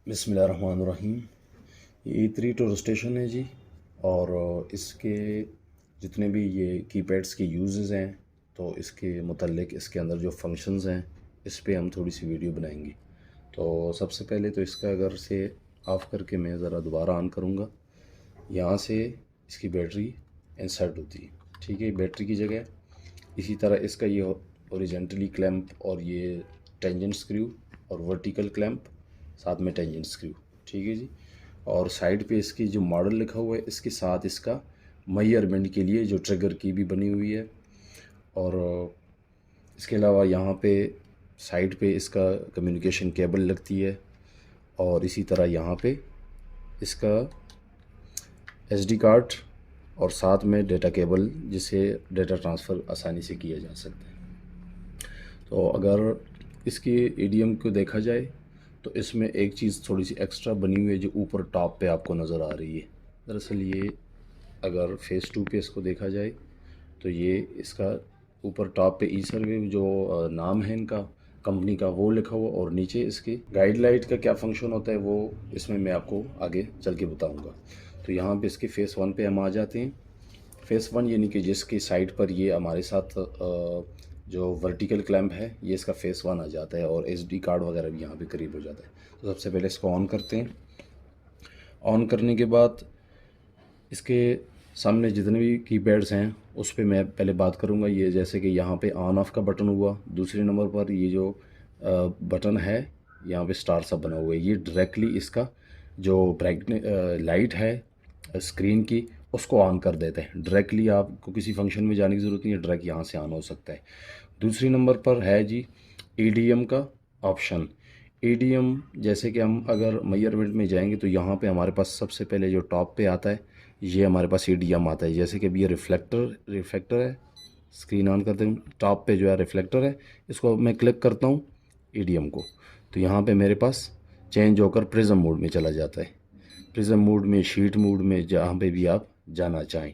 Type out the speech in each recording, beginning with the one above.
बिस्मिल्लाहिर्रहमानिर्रहीम। ये E3 टोर station है जी। और इसके जितने भी ये कीपैड्स के यूज़ेस हैं तो इसके मुतल्लिक इसके अंदर जो फंक्शंस हैं इस पे हम थोड़ी सी वीडियो बनाएंगे। तो सबसे पहले तो इसका अगर से ऑफ़ करके मैं ज़रा दोबारा ऑन करूँगा, यहाँ से इसकी बैटरी इंसर्ट होती है। ठीक है, बैटरी की जगह इसी तरह इसका ये ओरिजेंटली क्लैंप और ये टेंजेंट स्क्रू और वर्टिकल क्लैंप साथ में टेंजेंट स्क्रू। ठीक है जी। और साइड पे इसकी जो मॉडल लिखा हुआ है इसके साथ इसका मेजरमेंट के लिए जो ट्रिगर की भी बनी हुई है। और इसके अलावा यहाँ पे साइड पे इसका कम्युनिकेशन केबल लगती है और इसी तरह यहाँ पे इसका एसडी कार्ड और साथ में डेटा केबल जिसे डेटा ट्रांसफ़र आसानी से किया जा सकता है। तो अगर इसकी ईडीएम को देखा जाए तो इसमें एक चीज़ थोड़ी सी एक्स्ट्रा बनी हुई है जो ऊपर टॉप पे आपको नज़र आ रही है। दरअसल ये अगर फेज़ 2 पे इसको देखा जाए तो ये इसका ऊपर टॉप पे ई सर्वे जो नाम है इनका कंपनी का वो लिखा हुआ और नीचे इसकी गाइडलाइट का क्या फंक्शन होता है वो इसमें मैं आपको आगे चल के बताऊँगा। तो यहाँ पे इसके फ़ेस 1 पे हम आ जाते हैं। फ़ेस 1 यानी कि जिसकी साइड पर ये हमारे साथ जो वर्टिकल क्लैंप है ये इसका फ़ेस 1 आ जाता है और एसडी कार्ड वगैरह भी यहाँ पे करीब हो जाता है। तो सबसे पहले इसको ऑन करते हैं। ऑन करने के बाद इसके सामने जितने भी कीपैड्स हैं उस पे मैं पहले बात करूँगा। ये जैसे कि यहाँ पे ऑन ऑफ का बटन हुआ, दूसरे नंबर पर ये जो बटन है यहाँ पे स्टार सा बना हुआ है, ये डायरेक्टली इसका जो ब्राइटनेस लाइट है स्क्रीन की उसको ऑन कर देते हैं। डायरेक्टली आपको किसी फंक्शन में जाने की ज़रूरत नहीं है, डायरेक्ट यहाँ से ऑन हो सकता है। दूसरी नंबर पर है जी ईडीएम का ऑप्शन। ईडीएम जैसे कि हम अगर मेजरमेंट में जाएंगे तो यहाँ पे हमारे पास सबसे पहले जो टॉप पे आता है ये हमारे पास ईडीएम आता है। जैसे कि अभी ये रिफ्लेक्टर है, स्क्रीन ऑन करते हैं, टॉप पे जो है रिफ्लेक्टर है, इसको मैं क्लिक करता हूँ ईडीएम को तो यहाँ पे मेरे पास चेंज होकर प्रिज्म मोड में चला जाता है। प्रिज्म मोड में, शीट मोड में, जहाँ पे भी आप जाना चाहें।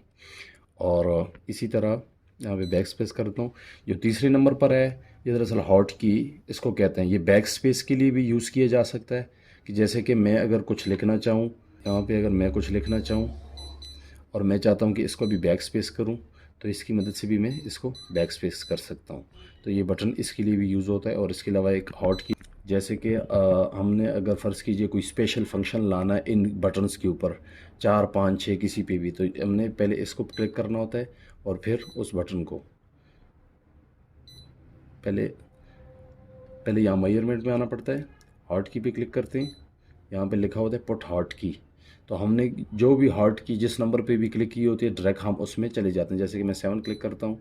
और इसी तरह यहाँ पे बैक स्पेस करता हूँ। जो तीसरे नंबर पर है ये दरअसल हॉट की इसको कहते हैं। ये बैक स्पेस के लिए भी यूज़ किया जा सकता है कि जैसे कि मैं अगर कुछ लिखना चाहूँ, यहाँ पे अगर मैं कुछ लिखना चाहूँ और मैं चाहता हूँ कि इसको भी बैक स्पेस करूँ तो इसकी मदद से भी मैं इसको बैक स्पेस कर सकता हूँ। तो ये बटन इसके लिए भी यूज़ होता है। और इसके अलावा एक हॉट की, जैसे कि हमने अगर फ़र्ज़ कीजिए कोई स्पेशल फंक्शन लाना है इन बटन्स के ऊपर 4, 5, 6 किसी पे भी, तो हमने पहले इसको क्लिक करना होता है और फिर उस बटन को पहले पहले यहाँ मेजरमेंट में आना पड़ता है। हॉट की पे क्लिक करते हैं, यहाँ पे लिखा होता है पुट हॉट की। तो हमने जो भी हॉट की जिस नंबर पे भी क्लिक की होती है डायरेक्ट हम उसमें चले जाते हैं। जैसे कि मैं 7 क्लिक करता हूँ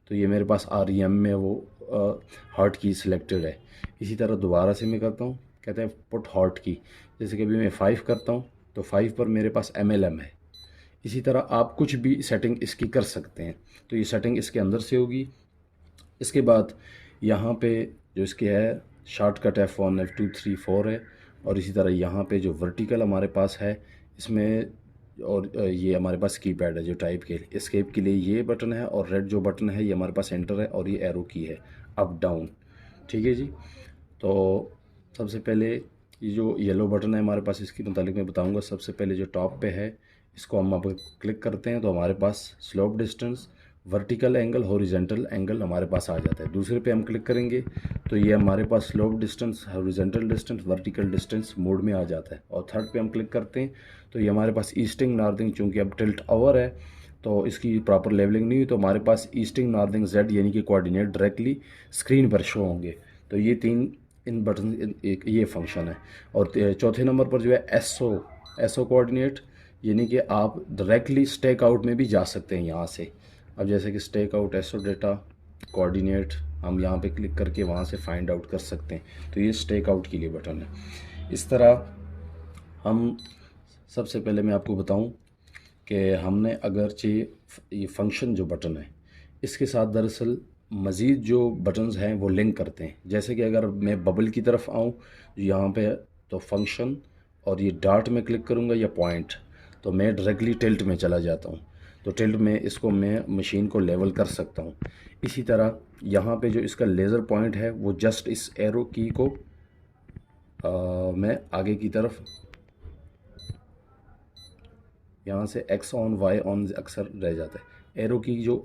तो ये मेरे पास REM में वो हॉट की सिलेक्टेड है। इसी तरह दोबारा से मैं करता हूँ, कहते हैं पुट हॉट की। जैसे कि अभी मैं 5 करता हूँ तो 5 पर मेरे पास MLM है। इसी तरह आप कुछ भी सेटिंग इसकी कर सकते हैं। तो ये सेटिंग इसके अंदर से होगी। इसके बाद यहाँ पे जो इसके है शॉर्टकट F1, F2, 3, 4 है। और इसी तरह यहाँ पे जो वर्टिकल हमारे पास है इसमें, और ये हमारे पास कीपैड है जो टाइप के एस्केप के लिए ये बटन है, और रेड जो बटन है ये हमारे पास एंटर है, और ये एरो की है अप डाउन। ठीक है जी। तो सबसे पहले ये जो येलो बटन है हमारे पास इसके मुतालिक मैं बताऊंगा। सबसे पहले जो टॉप पे है इसको हम अब क्लिक करते हैं तो हमारे पास slope distance, vertical angle, horizontal angle हमारे पास आ जाता है। दूसरे पे हम क्लिक करेंगे तो ये हमारे पास slope distance, horizontal distance, vertical distance mode में आ जाता है। और थर्ड पे हम क्लिक करते हैं तो ये हमारे पास ईस्टिंग नॉर्थिंग, चूँकि अब टिल्ट ओवर है तो इसकी प्रॉपर लेवलिंग नहीं हुई तो हमारे पास ईस्टिंग नॉर्थिंग जेड यानी कि कोऑर्डिनेट डायरेक्टली स्क्रीन पर शो होंगे। तो ये तीन इन बटन एक ये फंक्शन है। और चौथे नंबर पर जो है एसओ कोऑर्डिनेट, यानी कि आप डायरेक्टली स्टेक आउट में भी जा सकते हैं यहाँ से। अब जैसे कि stake out SO data coordinate हम यहाँ पे क्लिक करके वहाँ से फाइंड आउट कर सकते हैं। तो ये स्टेक आउट के लिए बटन है। इस तरह हम, सबसे पहले मैं आपको बताऊं कि हमने अगरचे ये फंक्शन जो बटन है इसके साथ दरअसल मज़ीद जो बटन्स हैं वो लिंक करते हैं। जैसे कि अगर मैं बबल की तरफ आऊँ यहाँ पे तो फंक्शन और ये डॉट में क्लिक करूँगा या पॉइंट तो मैं डायरेक्टली टिल्ट में चला जाता हूँ। तो टिल्ट में इसको मैं मशीन को लेवल कर सकता हूँ। इसी तरह यहाँ पे जो इसका लेज़र पॉइंट है वो जस्ट इस एरो की को मैं आगे की तरफ यहाँ से एक्स ऑन वाई ऑन अक्सर रह जाता है। एरो की जो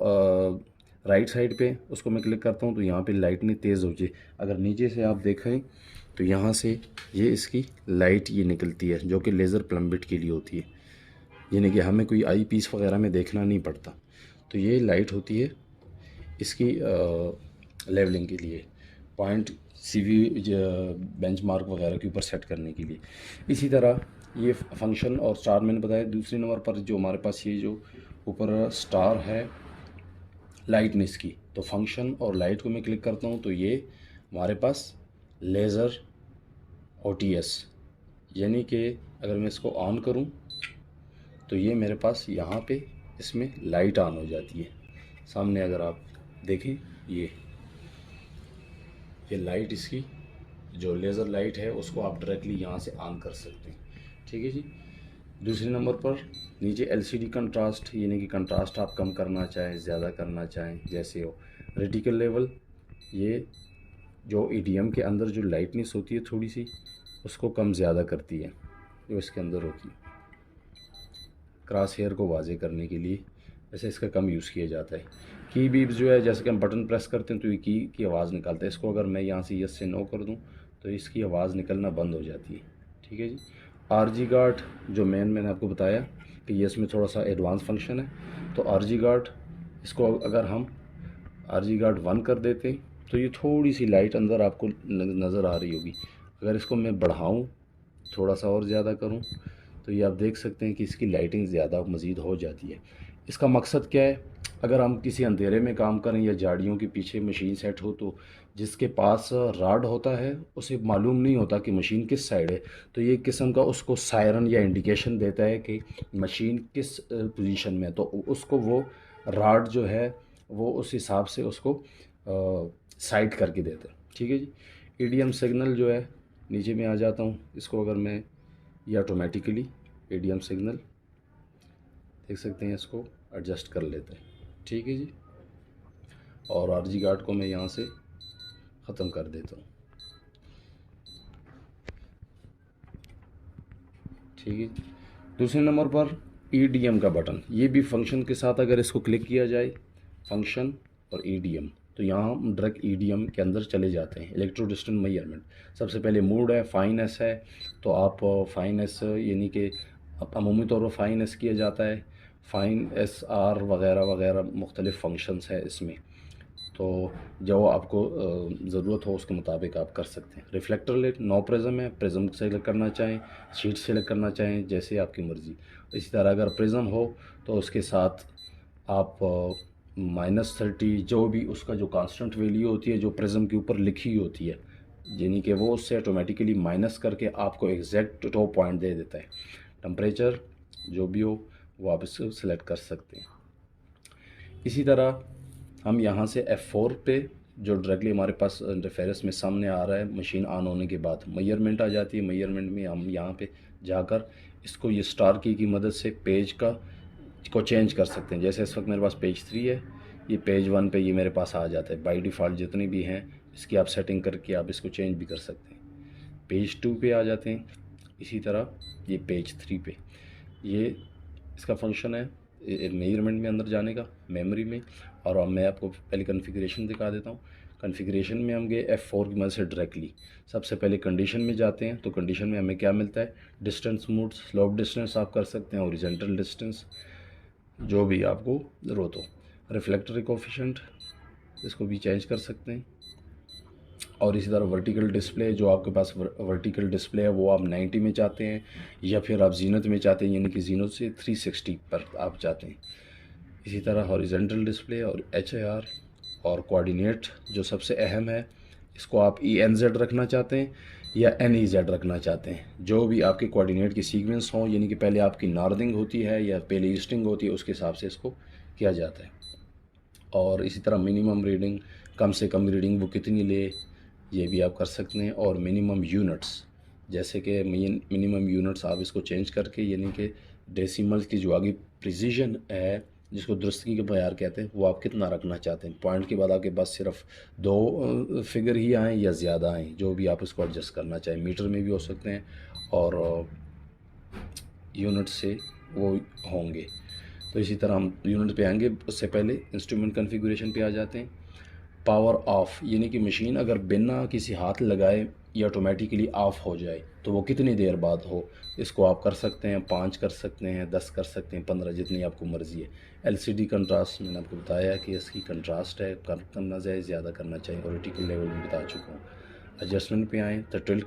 राइट साइड पे उसको मैं क्लिक करता हूँ तो यहाँ पे लाइट नहीं तेज़ हो जाए। अगर नीचे से आप देखें तो यहाँ से ये इसकी लाइट ये निकलती है जो कि लेज़र प्लम्बिट के लिए होती है, यानी कि हमें कोई आई पीस वगैरह में देखना नहीं पड़ता। तो ये लाइट होती है इसकी लेवलिंग के लिए, पॉइंट सीवी बेंचमार्क वगैरह के ऊपर सेट करने के लिए। इसी तरह ये फंक्शन और स्टार मैंने बताया। दूसरे नंबर पर जो हमारे पास ये जो ऊपर स्टार है लाइटनेस की, तो फंक्शन और लाइट को मैं क्लिक करता हूँ तो ये हमारे पास लेज़र OTS, यानी कि अगर मैं इसको ऑन करूँ तो ये मेरे पास यहाँ पे इसमें लाइट ऑन हो जाती है। सामने अगर आप देखें ये लाइट इसकी जो लेज़र लाइट है उसको आप डायरेक्टली यहाँ से ऑन कर सकते हैं। ठीक है जी। दूसरे नंबर पर नीचे LCD कंट्रास्ट, यानी कि कंट्रास्ट आप कम करना चाहें ज़्यादा करना चाहें जैसे हो। रेटिकल लेवल, ये जो EDM के अंदर जो लाइटनेस होती है थोड़ी सी उसको कम ज़्यादा करती है जो इसके अंदर होती है, क्रॉस हेयर को वाजे करने के लिए वैसे इसका कम यूज़ किया जाता है। की बीप जो है जैसे कि हम बटन प्रेस करते हैं तो ये की आवाज़ निकालता है। इसको अगर मैं यहाँ से यस से नो कर दूँ तो इसकी आवाज़ निकलना बंद हो जाती है। ठीक है जी। RG गार्ड जो मैंने आपको बताया कि ये इसमें थोड़ा सा एडवांस फंक्शन है। तो RG गार्ड इसको अगर हम RG गार्ड 1 कर देते तो ये थोड़ी सी लाइट अंदर आपको नज़र आ रही होगी। अगर इसको मैं बढ़ाऊँ थोड़ा सा और ज़्यादा करूँ तो ये आप देख सकते हैं कि इसकी लाइटिंग ज़्यादा मज़ीद हो जाती है। इसका मकसद क्या है, अगर हम किसी अंधेरे में काम करें या झाड़ियों के पीछे मशीन सेट हो तो जिसके पास राड होता है उसे मालूम नहीं होता कि मशीन किस साइड है, तो ये एक किस्म का उसको सायरन या इंडिकेशन देता है कि मशीन किस पोजीशन में है। तो उसको वो राड जो है वो उस हिसाब से उसको साइड करके देता है। ठीक है जी। EDM सिग्नल जो है नीचे में आ जाता हूँ, इसको अगर मैं ये ऑटोमेटिकली EDM सिग्नल देख सकते हैं इसको एडजस्ट कर लेते हैं। ठीक है जी। और RG गार्ड को मैं यहाँ से ख़त्म कर देता हूँ। ठीक है। दूसरे नंबर पर EDM का बटन, ये भी फंक्शन के साथ अगर इसको क्लिक किया जाए फंक्शन और EDM तो यहाँ हम डायरेक्ट EDM के अंदर चले जाते हैं। इलेक्ट्रो डिस्टेंस मेजरमेंट, सबसे पहले मोड है फाइन एस है, तो आप फाइन एस यानी कि अमूमी तौर पर फाइन एस किया जाता है, फाइन SR वगैरह वगैरह मुख्तलिफ़ फंक्शंस है इसमें। तो जो आपको ज़रूरत हो उसके मुताबिक आप कर सकते हैं। रिफ्लेक्टर लेट नो प्रिज्म है, प्रिज्म सेलेक्ट करना चाहें, शीट सेलेक्ट करना चाहें, जैसे आपकी मर्ज़ी। इसी तरह अगर प्रिज्म हो तो उसके साथ आप -30 जो भी उसका जो कांस्टेंट वैल्यू होती है जो प्रिज्म के ऊपर लिखी होती है, यानी कि वो उससे ऑटोमेटिकली माइनस करके आपको एग्जैक्ट टॉप पॉइंट दे देता है। टेम्परेचर जो भी हो वो आप इसको सेलेक्ट कर सकते हैं। इसी तरह हम यहाँ से F4 पे जो डायरेक्टली हमारे पास इंटरफेरेंस में सामने आ रहा है मशीन ऑन होने के बाद मेजरमेंट आ जाती है। मेजरमेंट में हम यहाँ पे जाकर इसको ये स्टार की मदद से पेज को चेंज कर सकते हैं। जैसे इस वक्त मेरे पास पेज 3 है, ये पेज 1 पे ये मेरे पास आ जाता है। बाय डिफ़ॉल्ट जितने भी हैं इसकी आप सेटिंग करके आप इसको चेंज भी कर सकते हैं। पेज 2 पे आ जाते हैं। इसी तरह ये पेज 3 पे ये इसका फंक्शन है मेजरमेंट में अंदर जाने का मेमोरी में। और अब मैं आपको पहले कॉन्फ़िगरेशन दिखा देता हूँ। कॉन्फ़िगरेशन में हम गए F4 की मदद से डायरेक्टली सबसे पहले कंडीशन में जाते हैं। तो कंडीशन में हमें क्या मिलता है, डिस्टेंस मोड, स्लोप डिस्टेंस आप कर सकते हैं, हॉरिजॉन्टल डिस्टेंस जो भी आपको ज़रूरत हो। रिफ्लेक्टर कोफिशिएंट इसको भी चेंज कर सकते हैं। और इसी तरह वर्टिकल डिस्प्ले, जो आपके पास वर्टिकल डिस्प्ले है वो आप 90 में चाहते हैं या फिर आप जीनत में चाहते हैं, यानी कि जीनत से 360 पर आप चाहते हैं। इसी तरह हॉरिजॉन्टल डिस्प्ले और HIR और कोऑर्डिनेट जो सबसे अहम है, इसको आप ENZ रखना चाहते हैं या NEZ रखना चाहते हैं। जो भी आपके कोऑर्डिनेट की सीक्वेंस हो, यानी कि पहले आपकी नॉर्दिंग होती है या पहले ईस्टिंग होती है, उसके हिसाब से इसको किया जाता है। और इसी तरह मिनिमम रीडिंग, कम से कम रीडिंग वो कितनी ले, ये भी आप कर सकते हैं। और मिनिमम यूनिट्स, जैसे कि मिनिमम यूनिट्स आप इसको चेंज करके, यानी कि डेसिमल्स की जो आगे प्रिसीजन है जिसको दुरुस्तगी का मयार कहते हैं, वो आप कितना रखना चाहते हैं। पॉइंट के बाद आपके पास सिर्फ 2 फिगर ही आएँ या ज़्यादा आएँ, जो भी आप इसको एडजस्ट करना चाहें। मीटर में भी हो सकते हैं और यूनिट से वो होंगे। तो इसी तरह हम यूनिट पे आएंगे, उससे पहले इंस्ट्रूमेंट कॉन्फ़िगरेशन पे आ जाते हैं। पावर ऑफ यानी कि मशीन अगर बिना किसी हाथ लगाए या ऑटोमेटिकली ऑफ़ हो जाए तो वो कितनी देर बाद हो, इसको आप कर सकते हैं 5 कर सकते हैं, 10 कर सकते हैं, 15, जितनी आपको मर्ज़ी है। एलसीडी कंट्रास्ट मैंने आपको बताया कि इसकी कंट्रास्ट है, कम करना चाहिए, ज़्यादा करना चाहिए, और वर्टिकल लेवल में बता चुका हूँ। एडजस्टमेंट पे आएँ तो टिल्ट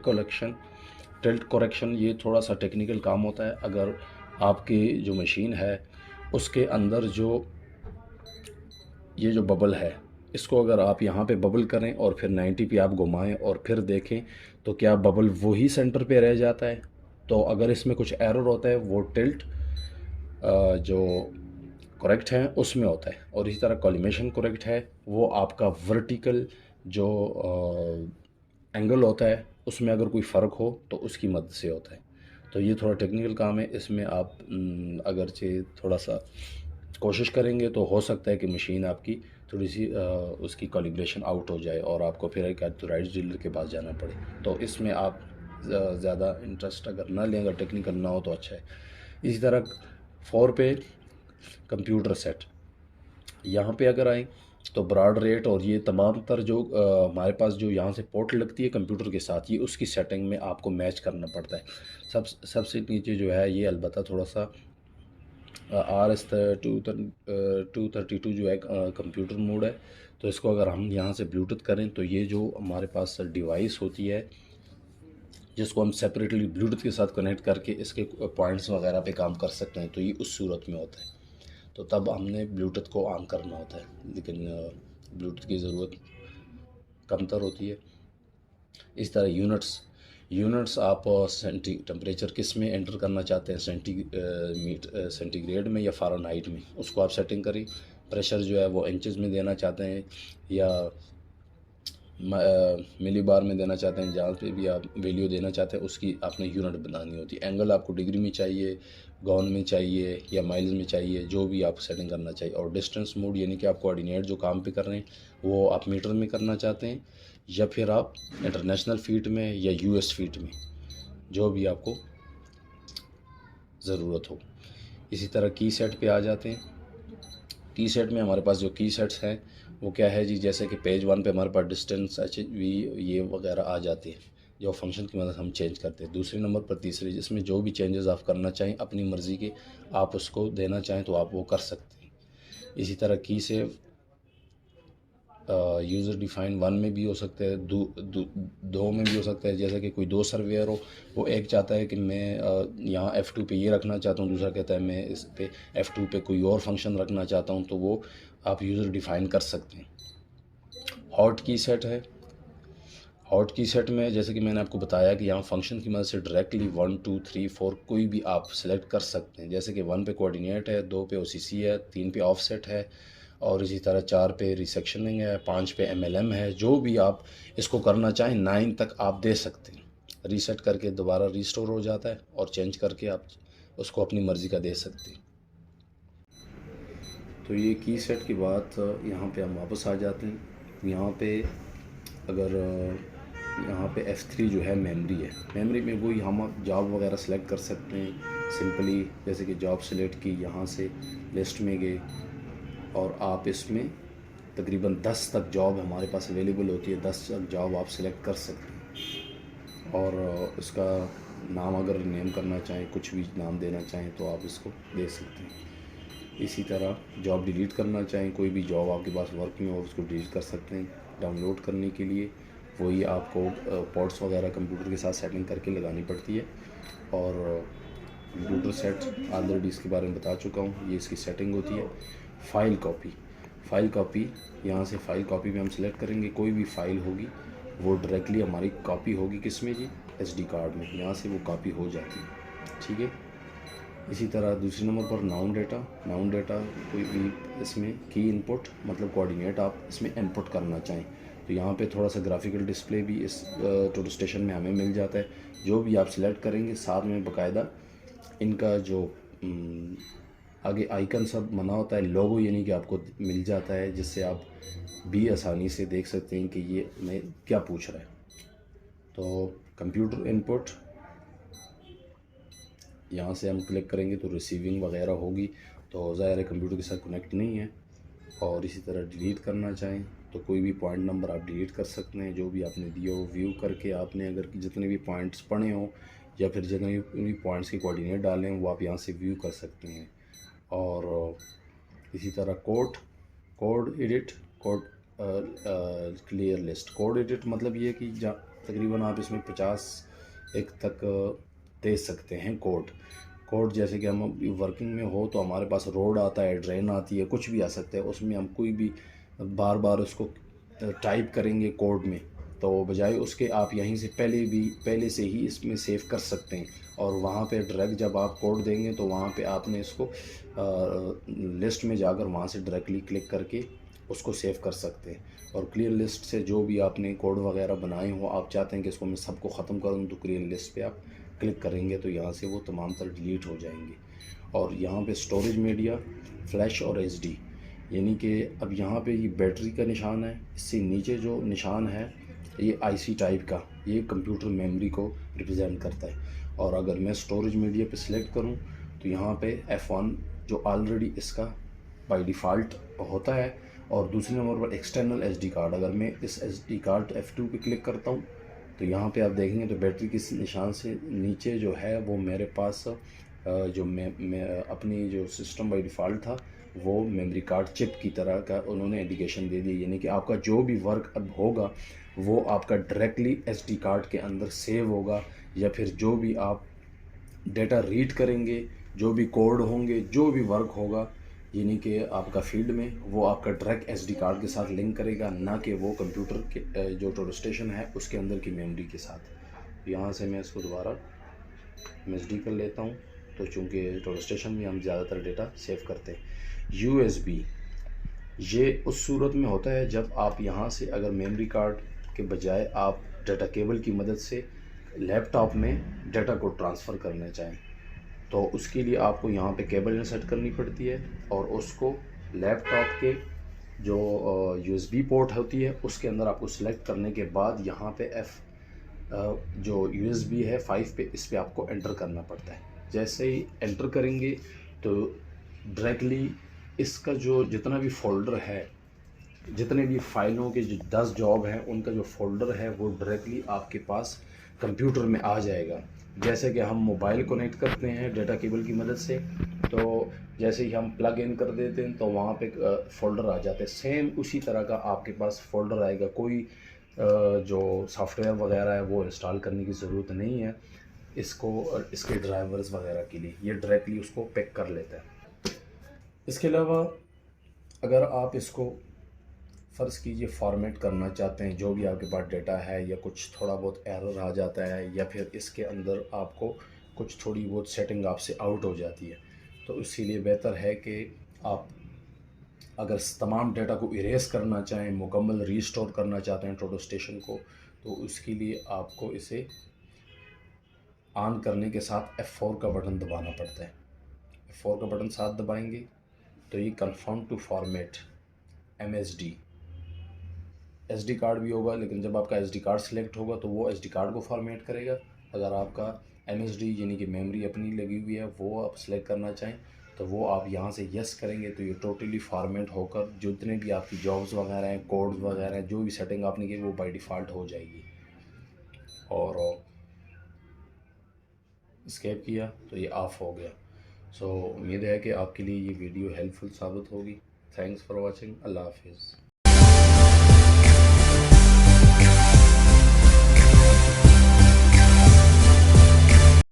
करेक्शन ये थोड़ा सा टेक्निकल काम होता है। अगर आपकी जो मशीन है उसके अंदर ये जो बबल है, इसको अगर आप यहाँ पे बबल करें और फिर 90 पे आप घुमाएं और फिर देखें तो क्या बबल वही सेंटर पे रह जाता है। तो अगर इसमें कुछ एरर होता है वो टिल्ट जो करेक्ट है उसमें होता है। और इसी तरह कॉलिमेशन करेक्ट है, वो आपका वर्टिकल जो एंगल होता है उसमें अगर कोई फ़र्क हो तो उसकी मदद से होता है। तो ये थोड़ा टेक्निकल काम है, इसमें आप अगरचे थोड़ा सा कोशिश करेंगे तो हो सकता है कि मशीन आपकी थोड़ी सी उसकी कैलिब्रेशन आउट हो जाए और आपको फिर एक ऑथराइज्ड डीलर के पास जाना पड़े। तो इसमें आप ज़्यादा इंटरेस्ट अगर ना लें, अगर टेक्निकल ना हो तो अच्छा है। इसी तरह 4 पे कंप्यूटर सेट, यहाँ पे अगर आएँ तो ब्रॉड रेट और ये तमाम तर जो हमारे पास जो यहाँ से पोर्ट लगती है कंप्यूटर के साथ, ये उसकी सेटिंग में आपको मैच करना पड़ता है। सबसे नीचे जो है ये अलबत्ता थोड़ा सा RS232 जो है कंप्यूटर मोड है। तो इसको अगर हम यहाँ से ब्लूटूथ करें तो ये जो हमारे पास डिवाइस होती है जिसको हम सेपरेटली ब्लूटूथ के साथ कनेक्ट करके इसके पॉइंट्स वगैरह पे काम कर सकते हैं, तो ये उस सूरत में होता है। तो तब हमने ब्लूटूथ को ऑन करना होता है, लेकिन ब्लूटूथ की ज़रूरत कमतर होती है। इस तरह यूनिट्स आप टेम्परेचर किस में एंटर करना चाहते हैं, सेंटीग्रेड में या फ़ारेनहाइट में, उसको आप सेटिंग करें। प्रेशर जो है वो इंचज़ में देना चाहते हैं या मिली बार में देना चाहते हैं, जहाँ पे भी आप वैल्यू देना चाहते हैं उसकी आपने यूनिट बनानी होती है। एंगल आपको डिग्री में चाहिए, गॉन में चाहिए या माइल्स में चाहिए, जो भी आप सेटिंग करना चाहिए। और डिस्टेंस मोड यानी कि आप कोऑर्डिनेट जो काम पे कर रहे हैं वो आप मीटर में करना चाहते हैं या फिर आप इंटरनेशनल फीट में या यूएस फीट में, जो भी आपको ज़रूरत हो। इसी तरह की सेट पे आ जाते हैं। की सेट में हमारे पास जो की सेट्स हैं वो क्या है जी, जैसे कि पेज 1 पे हमारे पास डिस्टेंस HV ये वगैरह आ जाती है, जो फंक्शन की मदद हम चेंज करते हैं। दूसरे नंबर पर तीसरे, जिसमें जो भी चेंजेस आप करना चाहें अपनी मर्ज़ी के, आप उसको देना चाहें तो आप वो कर सकते हैं। इसी तरह की से यूज़र डिफ़ाइन 1 में भी हो सकता है, दो में भी हो सकता है। जैसे कि कोई 2 सर्वेयर हो, वो एक चाहता है कि मैं यहाँ F2 पे ये रखना चाहता हूँ, दूसरा कहता है मैं इस पे F2 पे कोई और फंक्शन रखना चाहता हूँ, तो वो आप यूज़र डिफ़ाइन कर सकते हैं। हॉट की सेट है। हॉट की सेट में जैसे कि मैंने आपको बताया कि यहाँ फंक्शन की मदद से डायरेक्टली 1 2 3 4 कोई भी आप सेलेक्ट कर सकते हैं। जैसे कि 1 पे कोऑर्डिनेट है, 2 पे OCC है, 3 पे ऑफसेट है, और इसी तरह 4 पे रिसेक्शनिंग है, 5 पे MLM है। जो भी आप इसको करना चाहें 9 तक आप दे सकते हैं। रीसेट करके दोबारा रिस्टोर हो जाता है और चेंज करके आप उसको अपनी मर्ज़ी का दे सकते हैं। तो ये की सेट के बाद यहाँ पे हम वापस आ जाते हैं। यहाँ पे अगर यहाँ पे F3 जो है मेमोरी है, मेमोरी में वही हम जॉब वगैरह सेलेक्ट कर सकते हैं सिंपली। जैसे कि जॉब सेलेक्ट की, यहाँ से लिस्ट में गए और आप इसमें तकरीबन 10 तक जॉब हमारे पास अवेलेबल होती है। 10 तक जॉब आप सेलेक्ट कर सकते हैं और इसका नाम अगर नेम करना चाहें, कुछ भी नाम देना चाहें तो आप इसको दे सकते हैं। इसी तरह जॉब डिलीट करना चाहें, कोई भी जॉब आपके पास वर्क में हो उसको डिलीट कर सकते हैं। डाउनलोड करने के लिए वही आपको पोर्ट्स वगैरह कंप्यूटर के साथ सेटिंग करके लगानी पड़ती है। और कंप्यूटर सेट ऑलरेडी इसके बारे में बता चुका हूँ, ये इसकी सेटिंग होती है। फ़ाइल कॉपी यहाँ से फ़ाइल कॉपी में हम सेलेक्ट करेंगे। कोई भी फ़ाइल होगी वो डायरेक्टली हमारी कॉपी होगी किस में जी, SD कार्ड में, यहाँ से वो कॉपी हो जाती है। ठीक है। इसी तरह दूसरे नंबर पर नाउन डेटा कोई भी इसमें की इनपुट मतलब कोऑर्डिनेट आप इसमें इनपुट करना चाहें तो यहाँ पे थोड़ा सा ग्राफिकल डिस्प्ले भी इस टोटल स्टेशन में हमें मिल जाता है। जो भी आप सिलेक्ट करेंगे साथ में बाकायदा इनका जो आगे आइकन सब मना होता है, लोगो यानी कि आपको मिल जाता है, जिससे आप भी आसानी से देख सकते हैं कि ये मैं क्या पूछ रहा है। तो कंप्यूटर इनपुट यहाँ से हम क्लिक करेंगे तो रिसीविंग वगैरह होगी, तो ज़ाहिर है कंप्यूटर के साथ कनेक्ट नहीं है। और इसी तरह डिलीट करना चाहें तो कोई भी पॉइंट नंबर आप डिलीट कर सकते हैं, जो भी आपने दिया हो व्यू करके आपने अगर जितने भी पॉइंट्स पढ़े हों या फिर जितने भी पॉइंट्स के कोऑर्डिनेट डालें वो आप यहाँ से व्यू कर सकते हैं। और इसी तरह code edit, code clear list. Code edit मतलब ये कि तकरीबन आप इसमें 50 एक तक दे सकते हैं कोड जैसे कि हम वर्किंग में हो तो हमारे पास रोड आता है, ड्रेन आती है, कुछ भी आ सकता है, उसमें हम कोई भी बार बार उसको टाइप करेंगे कोड में, तो बजाय उसके आप यहीं से पहले से ही इसमें सेव कर सकते हैं। और वहाँ पे डायरेक्ट जब आप कोड देंगे तो वहाँ पे आपने इसको लिस्ट में जाकर वहाँ से डायरेक्टली क्लिक करके उसको सेव कर सकते हैं। और क्लियर लिस्ट से जो भी आपने कोड वगैरह बनाए हो, आप चाहते हैं कि इसको मैं सबको ख़त्म करूँ, तो क्लियर लिस्ट पे आप क्लिक करेंगे तो यहाँ से वो तमाम तर डिलीट हो जाएंगे। और यहाँ पे स्टोरेज मीडिया, फ्लैश और एचडी, यानी कि अब यहाँ पे ये बैटरी का निशान है, इससे नीचे जो निशान है ये आईसी टाइप का, ये कंप्यूटर मेमोरी को रिप्रेजेंट करता है। और अगर मैं स्टोरेज मीडिया पे सिलेक्ट करूँ तो यहाँ पे F1 जो ऑलरेडी इसका बाय डिफ़ॉल्ट होता है, और दूसरे नंबर पर एक्सटर्नल एसडी कार्ड। अगर मैं इस एसडी कार्ड F2 पे क्लिक करता हूँ तो यहाँ पे आप देखेंगे तो बैटरी के निशान से नीचे जो है वो मेरे पास जो मैं अपनी जो सिस्टम बाय डिफ़ॉल्ट था वो मेमोरी कार्ड चिप की तरह का उन्होंने इंडिकेशन दे दी, यानी कि आपका जो भी वर्क अब होगा वो आपका डायरेक्टली एसडी कार्ड के अंदर सेव होगा, या फिर जो भी आप डेटा रीड करेंगे, जो भी कोड होंगे, जो भी वर्क होगा यानी कि आपका फील्ड में, वो आपका डायरेक्ट एसडी कार्ड के साथ लिंक करेगा, ना कि वो कंप्यूटर के जो टोटल स्टेशन है उसके अंदर की मेमोरी के साथ। यहाँ से मैं इसको दोबारा एसडी कर लेता हूँ, तो चूँकि टोटल स्टेशन में हम ज़्यादातर डेटा सेव करते हैं। यूएसबी ये उस सूरत में होता है जब आप यहाँ से अगर मेमोरी कार्ड के बजाय आप डाटा केबल की मदद से लैपटॉप में डाटा को ट्रांसफ़र करना चाहें, तो उसके लिए आपको यहाँ पे केबल इंसर्ट करनी पड़ती है, और उसको लैपटॉप के जो यूएसबी पोर्ट होती है उसके अंदर आपको सेलेक्ट करने के बाद यहाँ पे जो यूएसबी है 5 पे, इस पे आपको एंटर करना पड़ता है। जैसे ही एंटर करेंगे तो डायरेक्टली इसका जो जितना भी फ़ोल्डर है, जितने भी फाइलों के जो 10 जॉब हैं उनका जो फ़ोल्डर है वो डायरेक्टली आपके पास कंप्यूटर में आ जाएगा। जैसे कि हम मोबाइल कनेक्ट करते हैं डाटा केबल की मदद से, तो जैसे ही हम प्लग इन कर देते हैं तो वहाँ पे फ़ोल्डर आ जाते हैं, सेम उसी तरह का आपके पास फ़ोल्डर आएगा। कोई जो सॉफ्टवेयर वगैरह है वो इंस्टॉल करने की ज़रूरत नहीं है इसको, और इसके ड्राइवर्स वगैरह के लिए ये डायरेक्टली उसको पिक कर लेता है। इसके अलावा अगर आप इसको फ़र्ज़ कीजिए फॉर्मेट करना चाहते हैं, जो भी आपके पास डेटा है, या कुछ थोड़ा बहुत एरर आ जाता है, या फिर इसके अंदर आपको कुछ थोड़ी बहुत सेटिंग आपसे आउट हो जाती है, तो इसीलिए बेहतर है कि आप अगर तमाम डेटा को इरेज़ करना चाहें, मुकम्मल रीस्टोर करना चाहते हैं टोटल स्टेशन को, तो उसके लिए आपको इसे ऑन करने के साथ F4 का बटन दबाना पड़ता है। F4 का बटन साथ दबाएंगे तो ये confirm to format MSD, SD card भी होगा, लेकिन जब आपका एसडी कार्ड सिलेक्ट होगा तो वो एसडी कार्ड को फॉर्मेट करेगा। अगर आपका MSD यानी कि मेमोरी अपनी लगी हुई है वो आप सिलेक्ट करना चाहें तो वो आप यहाँ से यस करेंगे तो ये टोटली फॉर्मेट होकर जितने भी आपकी जॉब्स वगैरह हैं, कोड्स वगैरह हैं, जो भी सेटिंग आपने की वो बाय डिफ़ॉल्ट हो जाएगी। और एस्केप किया तो ये ऑफ़ हो गया। सो उम्मीद है कि आपके लिए ये वीडियो हेल्पफुल साबित होगी। Thanks for watching. अल्लाह हाफिज़।